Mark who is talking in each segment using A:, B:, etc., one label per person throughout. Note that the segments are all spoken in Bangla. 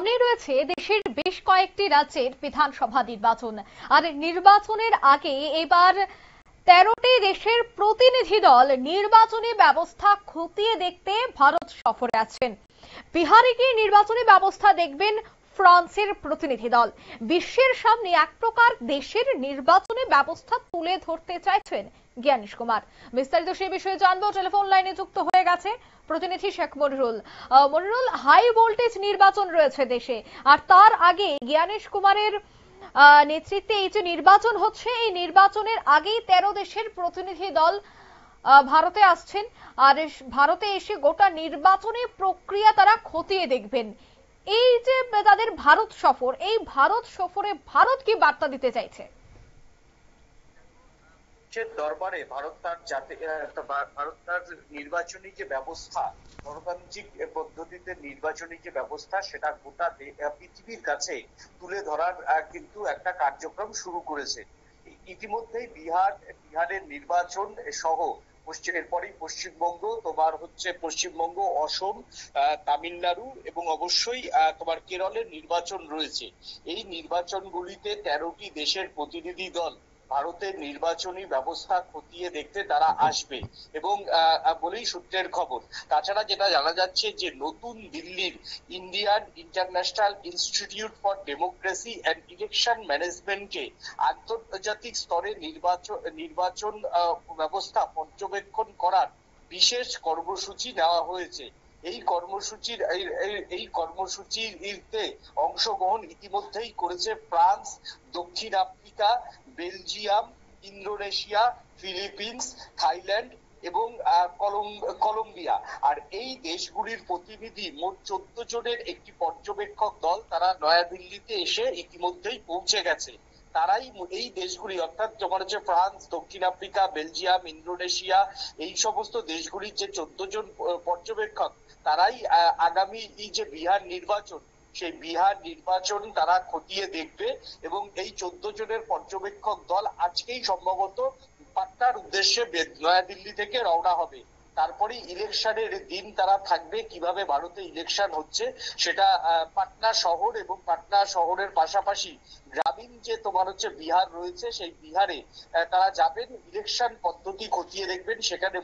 A: সামনে রয়েছে দেশের বেশ কয়েকটি রাজ্যের বিধানসভা নির্বাচন। আর নির্বাচনের আগে এবার 13টি দেশের প্রতিনিধি দল নির্বাচনী ব্যবস্থা খতিয়ে দেখতে ভারত সফরে আছেন। বিহারে গিয়ে নির্বাচনী ব্যবস্থা দেখবেন ফ্রান্সের প্রতিনিধি দল। বিশ্বের সামনে এক প্রকার দেশের নির্বাচনী ব্যবস্থা তুলে ধরতে চাইছেন জ্ঞানেশ কুমার। বিস্তারিত সেই বিষয়ে জানবো, টেলিফোন লাইনে যুক্ত হয়ে গেছে প্রতিনিধি শেখ মনিরুল। মনিরুল, হাই ভোল্টেজ নির্বাচন রয়েছে দেশে, আর তার আগে জ্ঞানেশ কুমারের নেতৃত্বে এই যে নির্বাচন হচ্ছে, এই নির্বাচনের আগেই 13 দেশের প্রতিনিধি দল ভারতে আসছেন। আর ভারতে এসে গোটা নির্বাচনী প্রক্রিয়া তারা খতিয়ে দেখবেন। এই যে তাদের ভারত সফর, এই ভারত সফরে ভারত কি বার্তা দিতে চাইছে?
B: দরবারে ভারত তার নির্বাচনী যে ব্যবস্থা, গণতান্ত্রিক পদ্ধতিতে নির্বাচনী যে ব্যবস্থা, সেটা গোটা পৃথিবীর কাছে তুলে ধরার কিন্তু একটা কার্যক্রম শুরু করেছে। ইতিমধ্যেই বিহারের নির্বাচন সহ এরপরেই পশ্চিমবঙ্গ, পশ্চিমবঙ্গ, অসম, তামিলনাড়ু এবং অবশ্যই তোমার কেরলের নির্বাচন রয়েছে। এই নির্বাচনগুলিতে 13টি দেশের প্রতিনিধি দল ভারতের নির্বাচনী ব্যবস্থা খতিয়ে দেখতে তারা আসবে এবং বলেই সূত্রের খবর। তাছাড়া যেটা জানা যাচ্ছে যে নতুন দিল্লির Indian International Institute for Democracy and Election ম্যানেজমেন্টকে আন্তর্জাতিক স্তরে নির্বাচন ব্যবস্থা পর্যবেক্ষণ করার বিশেষ কর্মসূচি নেওয়া হয়েছে। এই কর্মসূচিতে অংশগ্রহণ ইতিমধ্যেই করেছে ফ্রান্স, দক্ষিণ Africa, Belgium, Indonesia, Philippines, Thailand এবং কলম্বিয়া। আর এই দেশগুলির প্রতিনিধি মোট 14 জনের একটি পর্যবেক্ষক দল তারা নয়াদিল্লিতে এসে ইতিমধ্যেই পৌঁছে গেছে। তারাই এই দেশগুলি, অর্থাৎ তোমার হচ্ছে ফ্রান্স, দক্ষিণ আফ্রিকা, বেলজিয়াম, ইন্দোনেশিয়া, এই সমস্ত দেশগুলির যে 14 জন পর্যবেক্ষক, তারাই আগামী এই যে বিহার নির্বাচন, সেই বিহার নির্বাচন তারা খতিয়ে দেখবে এবং এই 14 জনের পর্যবেক্ষক দল আজকেই সম্ভবত পাটনার উদ্দেশ্যে নয়াদিল্লি থেকে রওনা হবে। তারপরে ইলেকশনের দিন তারা থাকবে। কিভাবে ভারতে ইলেকশন হচ্ছে সেটা পাটনা শহর এবং পাটনা শহরের পাশাপাশি গ্রামীণ যে তোমার হচ্ছে বিহার রয়েছে, সেই বিহারে তারা যাবেন, ইলেকশন পদ্ধতি খতিয়ে দেখবেন। সেখানে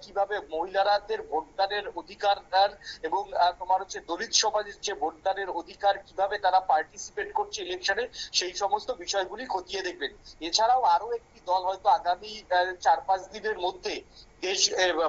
B: কিভাবে মহিলাদের ভোটদানের অধিকার এবং তোমার হচ্ছে দলিত সমাজের যে ভোটদানের অধিকার, কিভাবে তারা পার্টিসিপেট করছে ইলেকশনে, সেই সমস্ত বিষয়গুলি খতিয়ে দেখবেন। এছাড়াও আরো একটি দল হয়তো আগামী 4-5 দিনের মধ্যে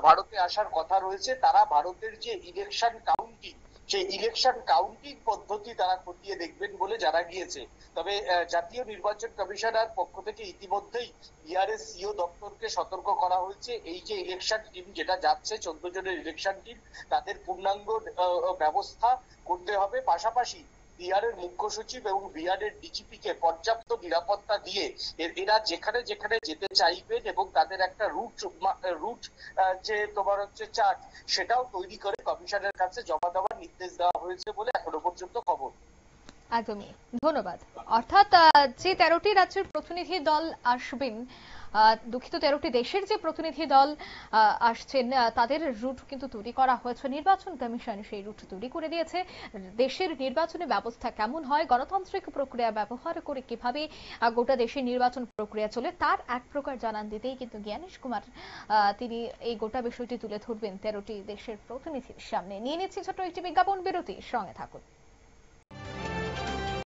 B: ভারতে আসার কথা রয়েছে। তারা ভারতের যে ইলেকশন কাউন্টিং, সেই ইলেকশন কাউন্টিং পদ্ধতি তারা খতিয়ে দেখবেন বলে জানা গিয়েছে। তবে জাতীয় নির্বাচন কমিশনার পক্ষ থেকে ইতিমধ্যেই বিহারের সিও দপ্তরকে সতর্ক করা হয়েছে। এই যে ইলেকশন টিম যেটা যাচ্ছে, 14 জনের ইলেকশন টিম, তাদের পূর্ণাঙ্গ ব্যবস্থা করতে হবে। পাশাপাশি বিহারের মুখ্য সচিব এবং বিহারের ডিজিপি কে পর্যাপ্ত নিরাপত্তা দিয়ে এরা যেখানে যেখানে যেতে চাইবেন এবং তাদের একটা রুট যে তোমার হচ্ছে চার্ট, সেটাও তৈরি করে কমিশনের কাছে জমা দেওয়ার নির্দেশ দেওয়া হয়েছে বলে এখনো পর্যন্ত খবর।
A: একদমই, ধন্যবাদ। অর্থাৎ যে 13টি রাজ্যের প্রতিনিধি দল আসবেন, দুঃখিত 13টি দেশের যে প্রতিনিধি দল আসছেন, তাদের রুট কিন্তু তৈরি করা হয়েছে। নির্বাচন কমিশন সেই রুট তৈরি করে দিয়েছে। দেশের নির্বাচনী ব্যবস্থা কেমন হয়, গণতান্ত্রিক প্রক্রিয়া ব্যবহার করে কিভাবে গোটা দেশের নির্বাচন প্রক্রিয়া চলে, তার এক প্রকার জানান দিতেই কিন্তু জ্ঞানেশ কুমার তিনি এই গোটা বিষয়টি তুলে ধরবেন 13টি দেশের প্রতিনিধির সামনে। নিয়ে নিচ্ছি ছোট্ট একটি বিজ্ঞাপন বিরতি, সঙ্গে থাকুন।